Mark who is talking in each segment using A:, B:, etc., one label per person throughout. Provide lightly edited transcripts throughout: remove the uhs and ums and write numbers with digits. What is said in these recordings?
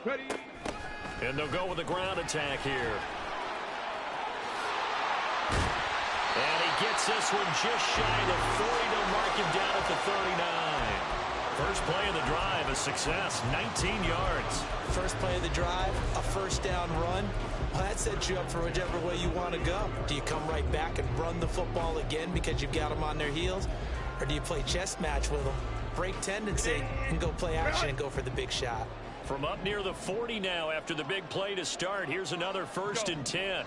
A: Ready.
B: And they'll go with the ground attack here. And he gets this one just shy of 40 to mark him down at the 39. First play of the drive, a success, 19 yards.
C: First play of the drive, a first down run. Well, that sets you up for whichever way you want to go. Do you come right back and run the football again because you've got them on their heels? Or do you play chess match with them, break tendency, and go play action and go for the big shot?
B: From up near the 40 now after the big play to start, here's another 1st and 10.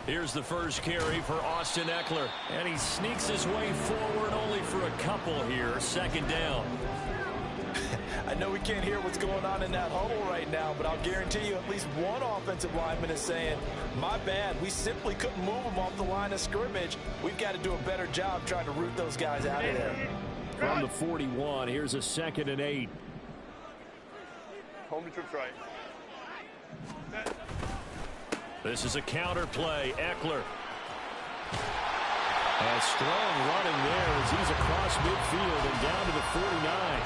B: Here's the first carry for Austin Ekeler. And he sneaks his way forward only for a couple here. 2nd down.
C: I know we can't hear what's going on in that huddle right now, but I'll guarantee you at least one offensive lineman is saying, my bad, we simply couldn't move them off the line of scrimmage. We've got to do a better job trying to root those guys out of there.
B: From the 41, here's a 2nd and 8.
A: Home to trips right.
B: This is a counter play. Ekeler. A strong running there as he's across midfield and down to the 49.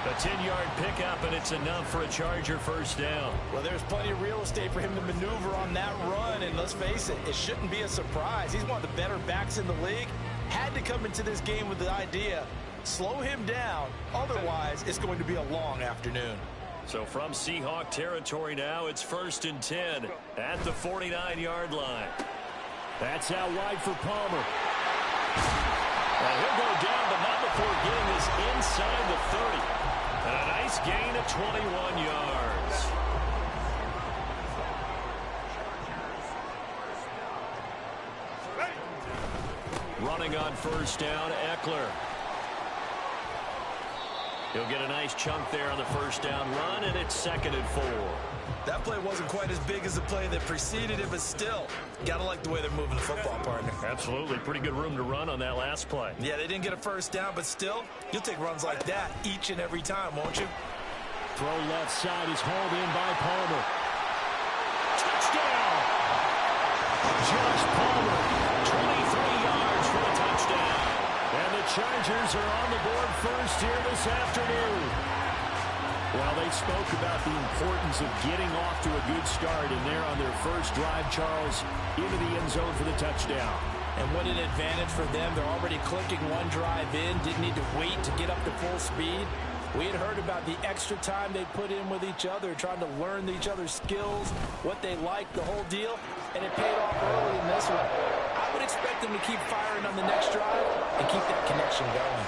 B: A 10-yard pickup, and it's enough for a Charger 1st down.
C: Well, there's plenty of real estate for him to maneuver on that run, and let's face it, it shouldn't be a surprise. He's one of the better backs in the league. Had to come into this game with the idea, slow him down, otherwise it's going to be a long afternoon.
B: So from Seahawk territory now, it's 1st and 10 at the 49-yard line. That's out wide for Palmer. And he'll go down, but not before getting this inside the 30. And a nice gain of 21 yards. Running on 1st down, Ekeler. He'll get a nice chunk there on the 1st down run, and it's 2nd and 4.
C: That play wasn't quite as big as the play that preceded it, but still, gotta like the way they're moving the football, partner.
B: Absolutely. Pretty good room to run on that last play.
C: Yeah, they didn't get a 1st down, but still, you'll take runs like that each and every time, won't you?
B: Throw left side is hauled in by Palmer. Touchdown! Josh Palmer, 23 yards for a touchdown. And the Chargers are on the board first here this afternoon. Well, they spoke about the importance of getting off to a good start, and they're on their first drive, Charles, into the end zone for the touchdown.
C: And what an advantage for them. They're already clicking one drive in, didn't need to wait to get up to full speed. We had heard about the extra time they put in with each other, trying to learn each other's skills, what they like, the whole deal, and it paid off early in this one. I would expect them to keep firing on the next drive and keep that connection going.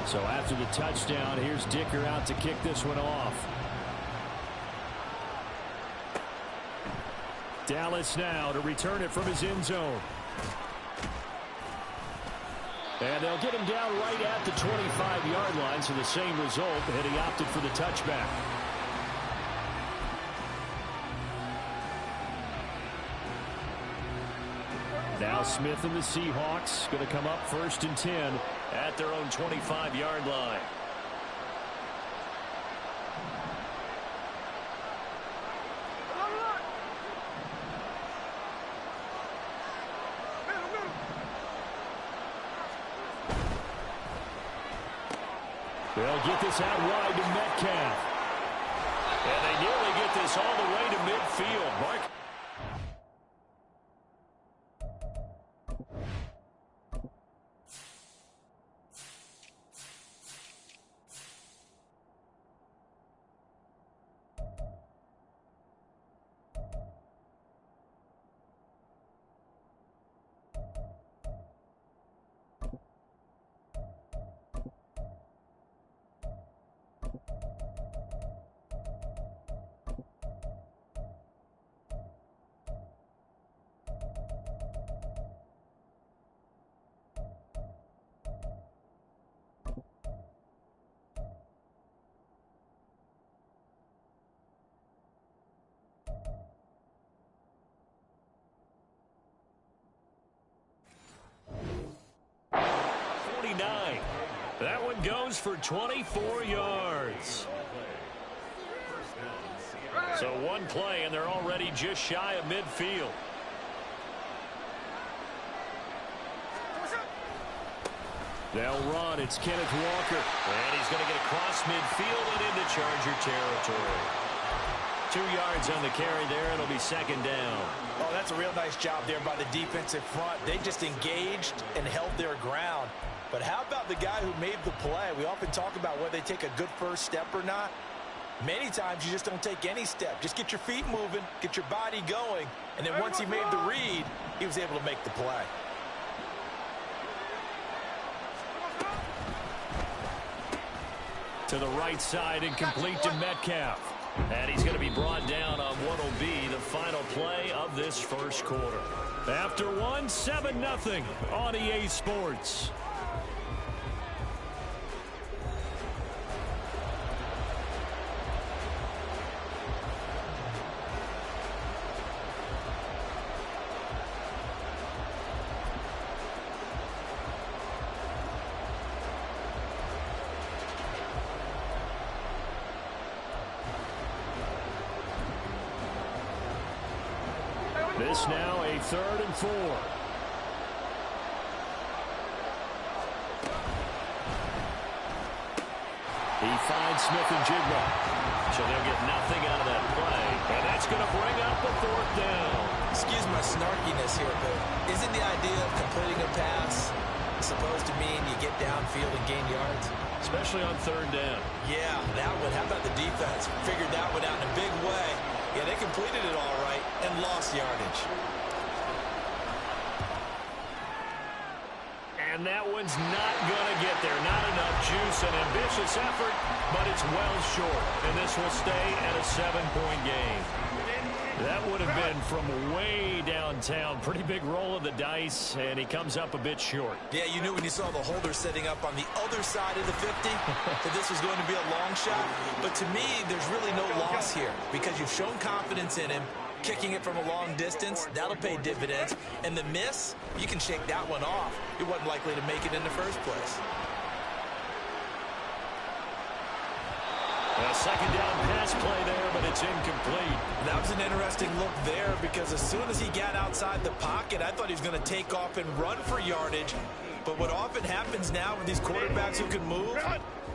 B: So after the touchdown, here's Dicker out to kick this one off. Dallas now to return it from his end zone. And they'll get him down right at the 25-yard line, so the same result, and he opted for the touchback. Now Smith and the Seahawks going to come up 1st and 10 at their own 25-yard line. They'll get this out wide to Metcalf. And they nearly get this all the way to midfield. Mark. That one goes for 24 yards. So one play, and they're already just shy of midfield. They'll run. It's Kenneth Walker. And he's going to get across midfield and into Charger territory. 2 yards on the carry there. It'll be second down.
C: Oh, that's a real nice job there by the defensive front. They just engaged and held their ground. But how about the guy who made the play? We often talk about whether they take a good first step or not. Many times you just don't take any step. Just get your feet moving, get your body going, and then once he made the read, he was able to make the play.
B: To the right side and complete to Metcalf. And he's going to be brought down on what will be the final play of this first quarter. After one, 7-0 on EA Sports. This now a 3rd and 4. He finds Smith and Jigba. So they'll get nothing out of that play. And that's going to bring up the 4th down.
C: Excuse my snarkiness here, but isn't the idea of completing a pass supposed to mean you get downfield and gain yards?
B: Especially on 3rd down.
C: Yeah, that one. How about the defense? Figured that one out in a big way. Yeah, they completed it all right and lost yardage.
B: And that one's not going to get there. Not enough juice. An ambitious effort, but it's well short. And this will stay at a 7-point game. That would have been from way downtown. Pretty big roll of the dice, and he comes up a bit short.
C: Yeah, you knew when you saw the holder setting up on the other side of the 50 that this was going to be a long shot. But to me, there's really no loss here because you've shown confidence in him. Kicking it from a long distance, that'll pay dividends. And the miss, you can shake that one off. It wasn't likely to make it in the first place.
B: A second down pass play there, but it's incomplete.
C: That was an interesting look there because as soon as he got outside the pocket, I thought he was going to take off and run for yardage. But what often happens now with these quarterbacks who can move,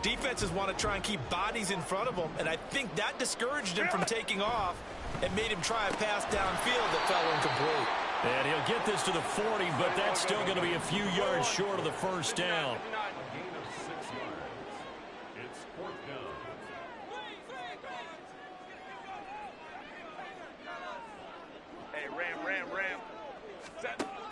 C: defenses want to try and keep bodies in front of them, and I think that discouraged him from taking off and made him try a pass downfield that fell incomplete.
B: And he'll get this to the 40, but that's still going to be a few yards short of the first down.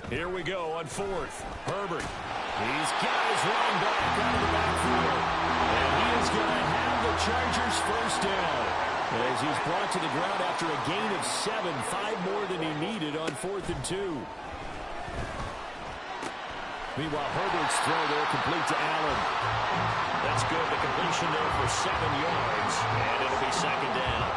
B: Here we go on 4th. Herbert. He's got his running back out of the backfield. And he is going to have the Chargers first down. As he's brought to the ground after a gain of 7, 5 more than he needed on 4th and 2. Meanwhile, Herbert's throw there complete to Allen. That's good. The completion there for 7 yards. And it'll be second down.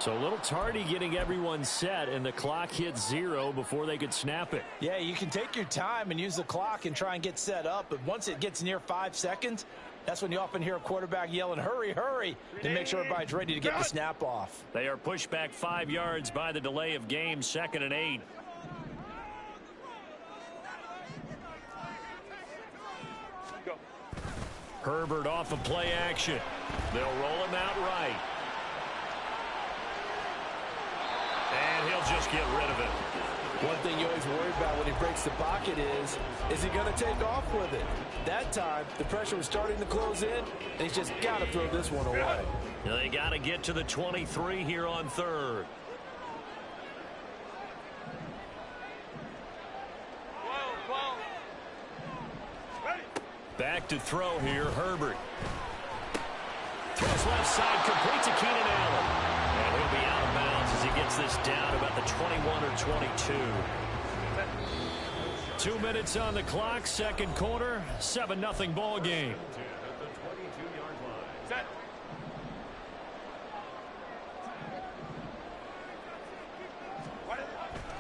B: So a little tardy getting everyone set, and the clock hit 0 before they could snap it.
C: Yeah, you can take your time and use the clock and try and get set up, but once it gets near 5 seconds, that's when you often hear a quarterback yelling, hurry, hurry, to make sure everybody's ready to get the snap off.
B: They are pushed back 5 yards by the delay of game, 2nd and 8.
A: Go.
B: Herbert off of play action. They'll roll him out right. And he'll just get rid of it.
C: One thing you always worry about when he breaks the pocket is he going to take off with it? That time, the pressure was starting to close in, and he's just got to throw this one away.
B: They got to get to the 23 here on 3rd. Back to throw here, Herbert. Throws left side, complete to Keenan Allen. And he'll be out of bounds as he gets this down about the 21 or 22. 2 minutes on the clock, second quarter, 7-0 ball game.
A: Set.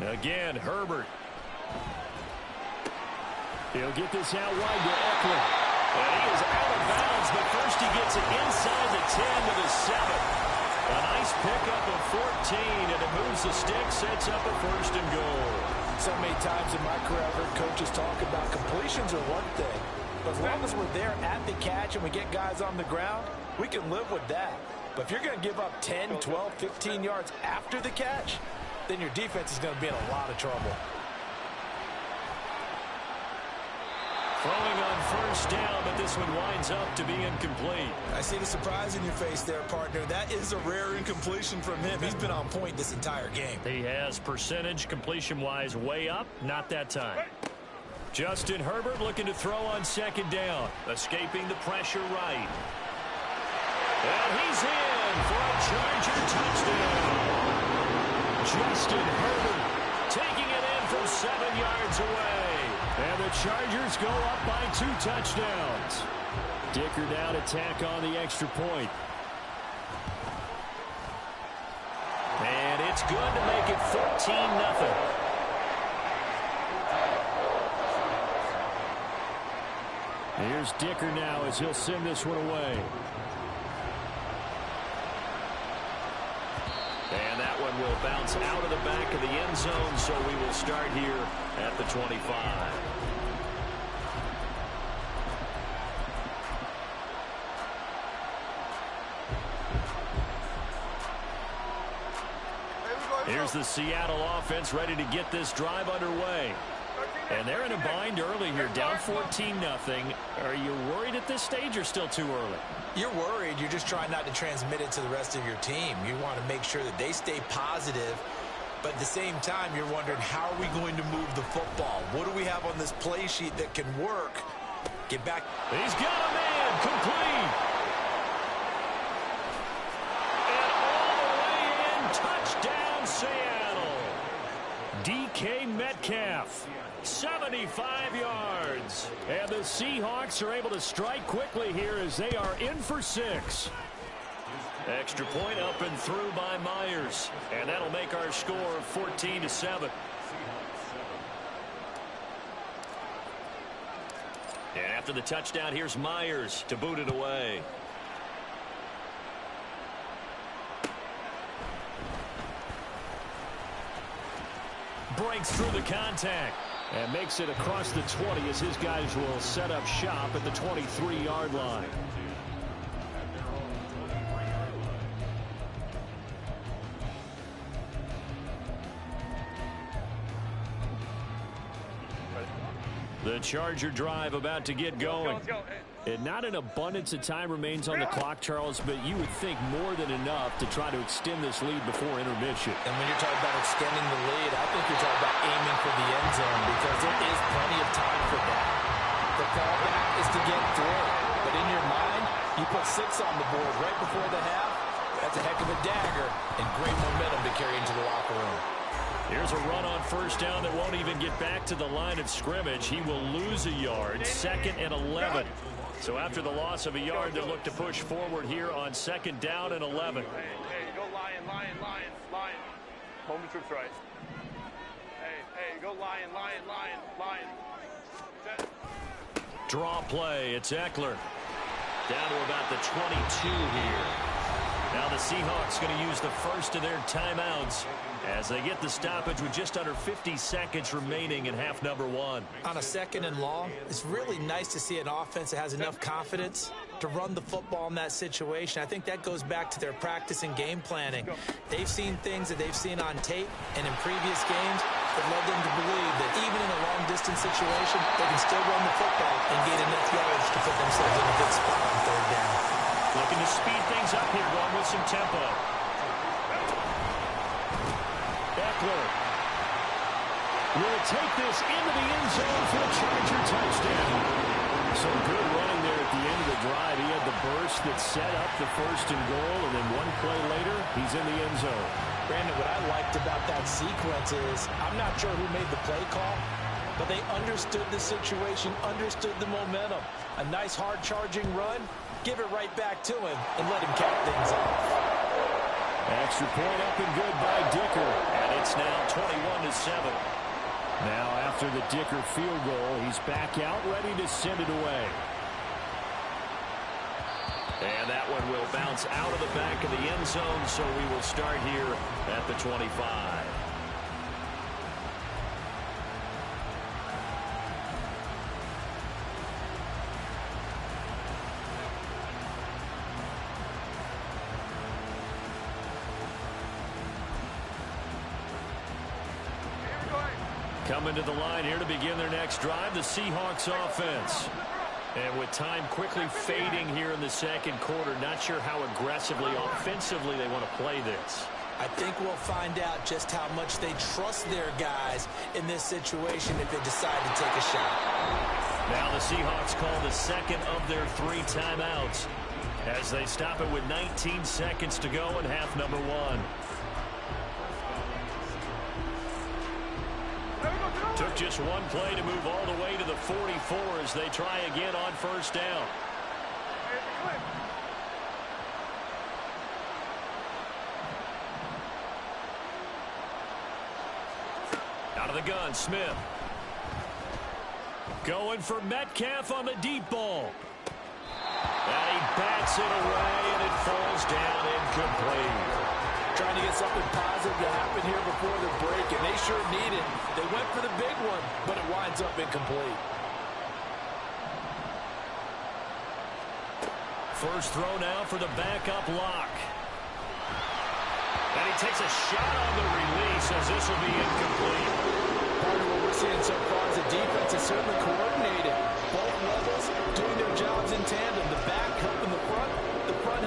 B: Again, Herbert. He'll get this out wide to Eckler. And he is out of bounds, but first he gets it inside the 10 to the 7. A nice pickup of 14, and it moves the stick, sets up a first and goal.
C: So many times in my career I've heard coaches talk about completions are one thing. But as long as we're there at the catch and we get guys on the ground, we can live with that. But if you're going to give up 10, 12, 15 yards after the catch, then your defense is going to be in a lot of trouble.
B: Throwing on first down, but this one winds up to be incomplete.
C: I see the surprise in your face there, partner. That is a rare incompletion from him. He's been on point this entire game.
B: He has percentage completion-wise way up, not that time. Justin Herbert looking to throw on second down, escaping the pressure right. And he's in for a Charger touchdown. Justin Herbert taking it in from 7 yards away. And the Chargers go up by 2 touchdowns. Dicker down attack on the extra point. And it's good to make it 14-0. Here's Dicker now as he'll send this one away. And that one will bounce out of the back of the end zone, so we will start here at the 25. Here's the Seattle offense ready to get this drive underway. And they're in a bind early here, down 14-0. Are you worried at this stage or still too early?
C: You're worried. You're just trying not to transmit it to the rest of your team. You want to make sure that they stay positive. But at the same time, you're wondering, how are we going to move the football? What do we have on this play sheet that can work? Get back.
B: He's got a man complete. And all the way in, touchdown Seattle. DK Metcalf. 75 yards. And the Seahawks are able to strike quickly here as they are in for 6. Extra point up and through by Myers. And that'll make our score 14-7. And after the touchdown, here's Myers to boot it away. Breaks through the contact. And makes it across the 20 as his guys will set up shop at the 23-yard line. The Charger drive about to get going. And not an abundance of time remains on the clock, Charles, but you would think more than enough to try to extend this lead before intermission.
C: And when you're talking about extending the lead, I think you're talking about aiming for the end zone because there is plenty of time for that. The fallback is to get through. But in your mind, you put 6 on the board right before the half. That's a heck of a dagger and great momentum to carry into the locker room.
B: Here's a run on first down that won't even get back to the line of scrimmage. He will lose a yard, 2nd and 11. So after the loss of a yard, they'll look to push forward here on 2nd down and 11.
A: Hey, go Lion. Home troops right. Hey, go Lion. Set.
B: Draw play, it's Eckler. Down to about the 22 here. Now the Seahawks going to use the first of their timeouts as they get the stoppage with just under 50 seconds remaining in half number 1.
C: On a 2nd and long, it's really nice to see an offense that has enough confidence to run the football in that situation. I think that goes back to their practice and game planning. They've seen things that they've seen on tape and in previous games that led them to believe that even in a long-distance situation, they can still run the football and get enough yards to put themselves in a good spot on 3rd down.
B: Looking to speed things up here, going with some tempo. Eckler will take this into the end zone for a Charger touchdown. So good running there at the end of the drive. He had the burst that set up the first and goal, and then one play later, he's in the end zone.
C: Brandon, what I liked about that sequence is I'm not sure who made the play call, but they understood the situation, understood the momentum. A nice hard-charging run, give it right back to him, and let him cap things off.
B: Extra point up and good by Dicker, and it's now 21-7. Now after the Dicker field goal, he's back out ready to send it away.
D: And that one will bounce out of the back of the end zone, so we will start here at the 25. Coming to the line here to begin their next drive, the Seahawks offense. And with time quickly fading here in the second quarter, not sure how aggressively, offensively they want to play this.
C: I think we'll find out just how much they trust their guys in this situation if they decide to take a shot.
D: Now the Seahawks call the second of their 3 timeouts as they stop it with 19 seconds to go in half number 1. Took just one play to move all the way to the 44 as they try again on first down. Out of the gun, Smith. Going for Metcalf on the deep ball. And he bats it away, and it falls down incomplete.
C: Trying to get something positive to happen here before the break, and they sure need it. They went for the big one, but it winds up incomplete.
D: First throw now for the backup lock. And he takes a shot on the release as this will be incomplete.
C: Part of what we're seeing so far is the defense is certainly coordinated. Both levels doing their jobs in tandem. The back helping the front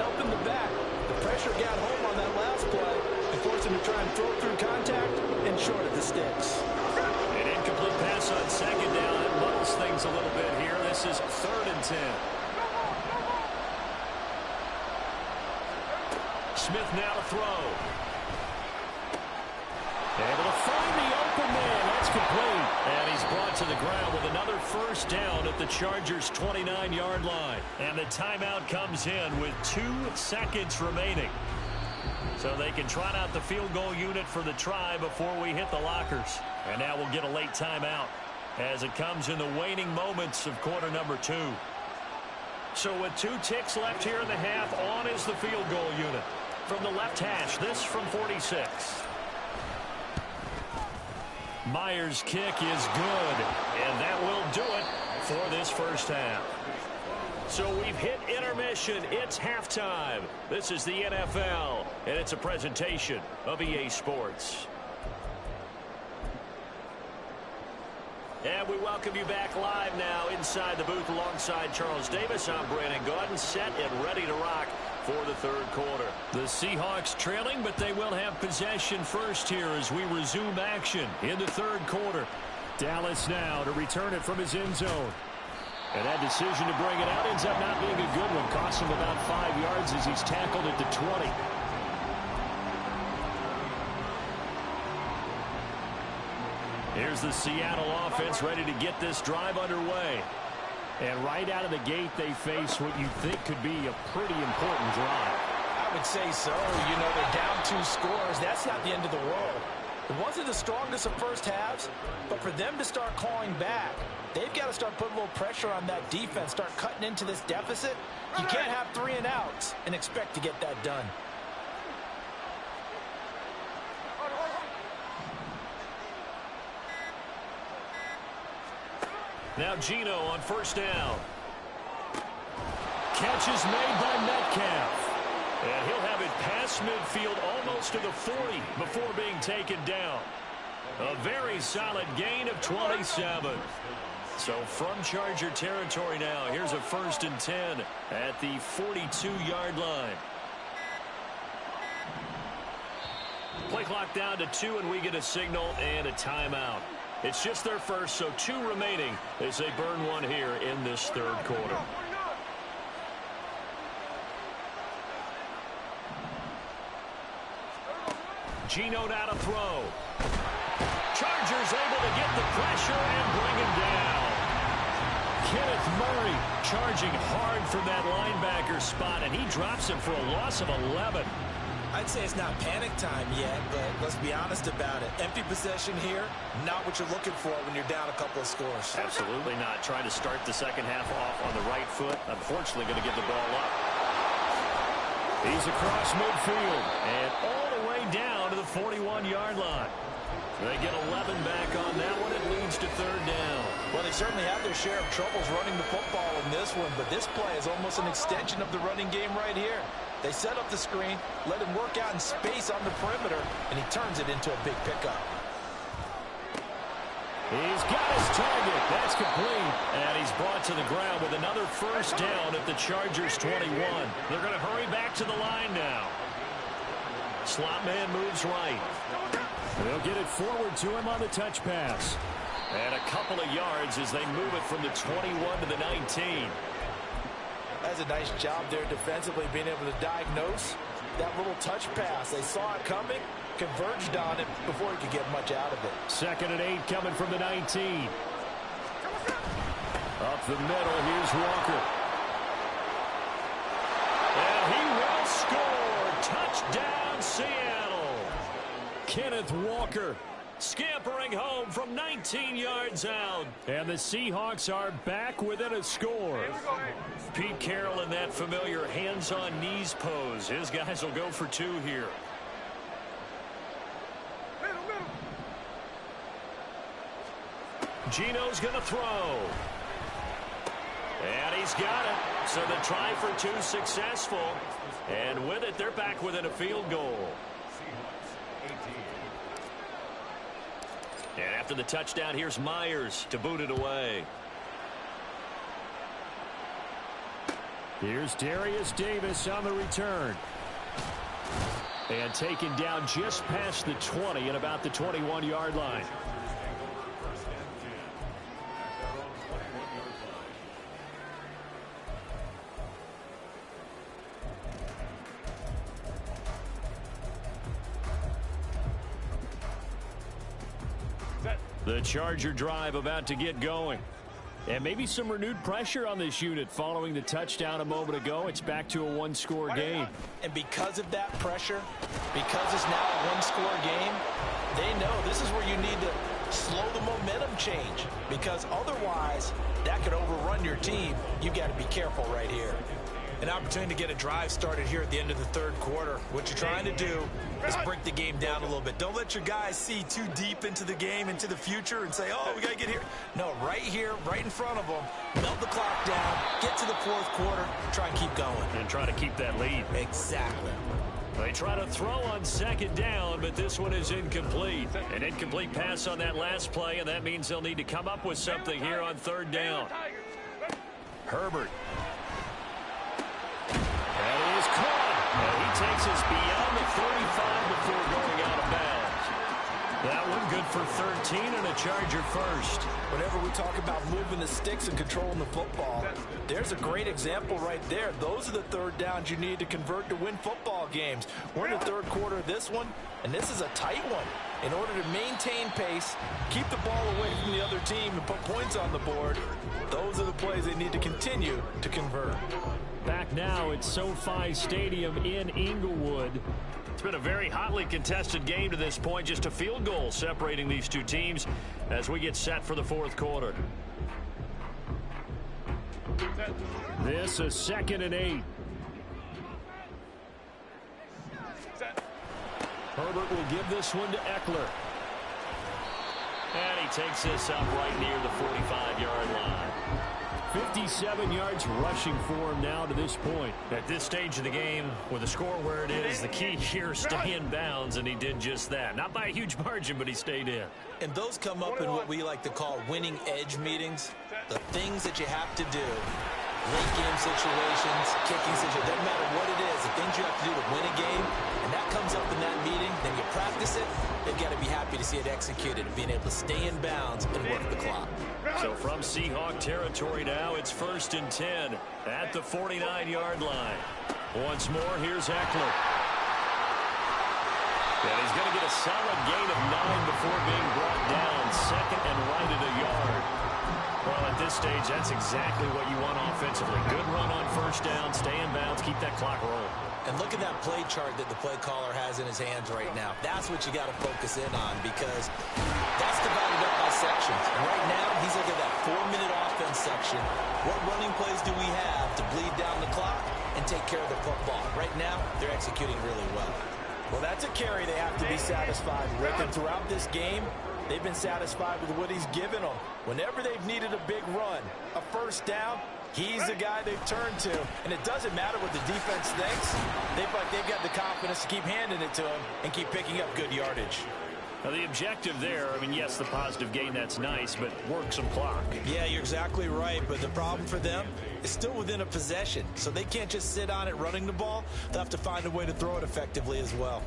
C: helping the back. The pressure got home on that last play and forced him to try and throw through contact and short of the sticks.
D: An incomplete pass on second down. That muddles things a little bit here. This is 3rd and 10. Smith now to throw. Able to find the open man. That's complete. And he's brought to the ground with another first down at the Chargers' 29-yard line. And the timeout comes in with 2 seconds remaining. So they can trot out the field goal unit for the try before we hit the lockers. And now we'll get a late timeout as it comes in the waning moments of quarter number 2. So with 2 ticks left here in the half, on is the field goal unit. From the left hash, this from 46. Myers' kick is good, and that will do it for this first half. So we've hit intermission. It's halftime. This is the NFL, and it's a presentation of EA Sports. And we welcome you back live now inside the booth alongside Charles Davis. I'm Brandon Gaudin, set and ready to rock for the third quarter. The Seahawks trailing, but they will have possession first here as we resume action in the third quarter. Dallas now to return it from his end zone. And that decision to bring it out ends up not being a good one. Costs him about 5 yards as he's tackled at the 20. Here's the Seattle offense ready to get this drive underway. And right out of the gate, they face what you think could be a pretty important drive.
C: I would say so. You know, they're down 2 scores. That's not the end of the world. It wasn't the strongest of first halves, but for them to start clawing back, they've got to start putting a little pressure on that defense, start cutting into this deficit. You can't have 3 and outs and expect to get that done.
D: Now Gino on first down. Catch is made by Metcalf. And he'll have it past midfield almost to the 40 before being taken down. A very solid gain of 27. So from Charger territory now, here's a 1st and 10 at the 42-yard line. Play clock down to 2, and we get a signal and a timeout. It's just their first, so 2 remaining as they burn one here in this third quarter. Geno now to throw. Chargers able to get the pressure and bring him down. Kenneth Murray charging hard from that linebacker spot, and he drops him for a loss of 11.
C: I'd say it's not panic time yet, but let's be honest about it. Empty possession here, not what you're looking for when you're down a couple of scores.
D: Absolutely not. Trying to start the second half off on the right foot. Unfortunately, going to give the ball up. He's across midfield and all the way down to the 41-yard line. They get 11 back on that one. It leads to third down.
C: Well, they certainly have their share of troubles running the football in this one, but this play is almost an extension of the running game right here. They set up the screen, let him work out in space on the perimeter, and he turns it into a big pickup.
D: He's got his target. That's complete. And he's brought to the ground with another first down at the Chargers 21. They're going to hurry back to the line now. Slot man moves right.
B: They'll get it forward to him on the touch pass.
D: And a couple of yards as they move it from the 21 to the 19.
C: That's a nice job there defensively, being able to diagnose that little touch pass. They saw it coming, converged on it before he could get much out of it.
B: 2nd and 8 coming from the 19. Up the middle, here's Walker.
D: And he will score. Touchdown, Seattle.
B: Kenneth Walker
D: scampering home from 19 yards out.
B: And the Seahawks are back within a score.
D: Pete Carroll in that familiar hands-on knees pose. His guys will go for 2 here. Geno's going to throw. And he's got it. So the try for 2 successful. And with it, they're back within a field goal. And after the touchdown, here's Myers to boot it away.
B: Here's Darius Davis on the return. And taken down just past the 20 at about the 21-yard line. The Charger drive about to get going. And maybe some renewed pressure on this unit following the touchdown a moment ago. It's back to a 1-score game.
C: And because of that pressure, because it's now a 1-score game, they know this is where you need to slow the momentum change. Because otherwise, that could overrun your team. You got to be careful right here. An opportunity to get a drive started here at the end of the third quarter. What you're trying to do is break the game down a little bit. Don't let your guys see too deep into the game, into the future, and say, oh, we got to get here. No, right here, right in front of them, melt the clock down, get to the fourth quarter, try and keep going.
D: And try to keep that lead.
C: Exactly.
D: They try to throw on 2nd down, but this one is incomplete. An incomplete pass on that last play, and that means they'll need to come up with something here on 3rd down. Herbert. And he is caught. And he takes us beyond the 35 before going out of bounds. That one good for 13 and a Charger first.
C: Whenever we talk about moving the sticks and controlling the football, there's a great example right there. Those are the 3rd downs you need to convert to win football games. We're in the 3rd quarter of this one, and this is a tight one. In order to maintain pace, keep the ball away from the other team, and put points on the board, those are the plays they need to continue to convert.
B: Back now at SoFi Stadium in Inglewood.
D: It's been a very hotly contested game to this point. Just a field goal separating these 2 teams as we get set for the 4th quarter.
B: This is 2nd and 8.
D: Herbert will give this one to Eckler. And he takes this up right near the 45-yard line.
B: 57 yards rushing for him now to this point.
D: At this stage of the game, with the score where it is, the key here, stay in bounds, and he did just that. Not by a huge margin, but he stayed in.
C: And those come up in what we like to call winning edge meetings. The things that you have to do late game situations, kicking situations, doesn't matter what it is, the things you have to do to win a game, and that comes up in that meeting, then you practice it, they've got to be happy to see it executed and being able to stay in bounds and work the clock.
D: So from Seahawk territory now, it's 1st and 10 at the 49-yard line. Once more, here's Eckler. And he's going to get a solid gain of 9 before being brought down. 2nd and right at a yard. Well, at this stage, that's exactly what you want offensively. Good run on 1st down, stay in bounds, keep that clock rolling.
C: And look at that play chart that the play caller has in his hands right now. That's what you got to focus in on because that's divided up by sections. And right now, he's looking at that 4-minute offense section. What running plays do we have to bleed down the clock and take care of the football? Right now, they're executing really well. Well, that's a carry they have to be satisfied with. And throughout this game, they've been satisfied with what he's given them. Whenever they've needed a big run, a 1st down, he's the guy they've turned to. And it doesn't matter what the defense thinks. They've got the confidence to keep handing it to him and keep picking up good yardage.
D: Now, the objective there, I mean, yes, the positive gain, that's nice, but work some clock.
C: Yeah, you're exactly right, but the problem for them is still within a possession, so they can't just sit on it running the ball. They'll have to find a way to throw it effectively as well.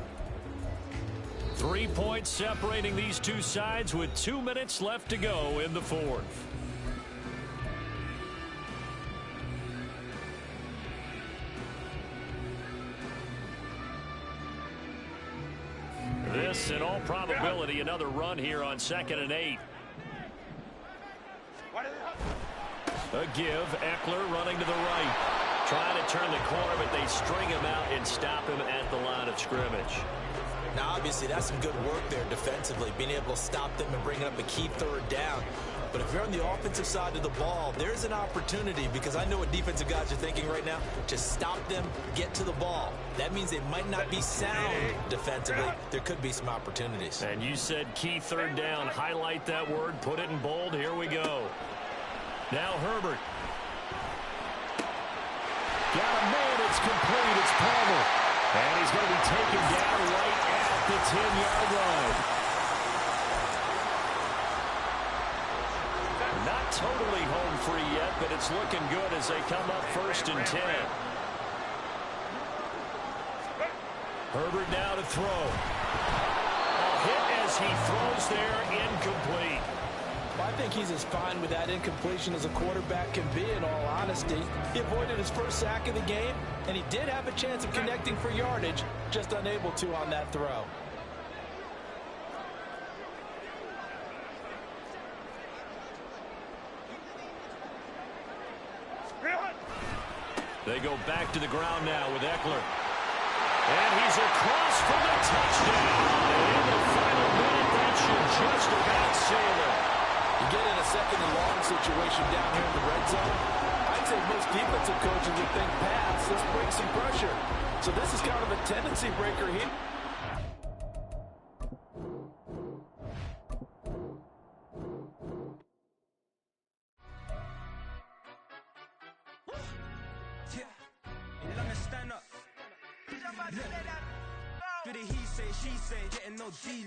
D: 3 points separating these two sides with 2 minutes left to go in the 4th. This, in all probability, another run here on 2nd and 8. A give. Eckler running to the right. Trying to turn the corner, but they string him out and stop him at the line of scrimmage.
C: Now, obviously, that's some good work there defensively, being able to stop them and bring up a key 3rd down. But if you're on the offensive side of the ball, there's an opportunity because I know what defensive guys are thinking right now. Just stop them, get to the ball. That means they might not be sound defensively. There could be some opportunities.
D: And you said key 3rd down. Highlight that word. Put it in bold. Here we go. Now Herbert.
B: Got a man. It's complete. It's Palmer. And he's going to be taken down right at the 10-yard line.
D: Not totally home free yet, but it's looking good as they come up 1st and 10. Herbert now to throw. A hit as he throws there, incomplete.
C: Well, I think he's as fine with that incompletion as a quarterback can be, in all honesty. He avoided his 1st sack of the game, and he did have a chance of connecting for yardage, just unable to on that throw.
D: They go back to the ground now with Eckler. And he's across for the touchdown. And in the final minute, that should just about seal it.
C: You get in a 2nd and long situation down here in the red zone, I'd say most defensive coaches would think, pass, let's break some pressure. So this is kind of a tendency breaker here.
E: Look, he say, she say, getting no delay.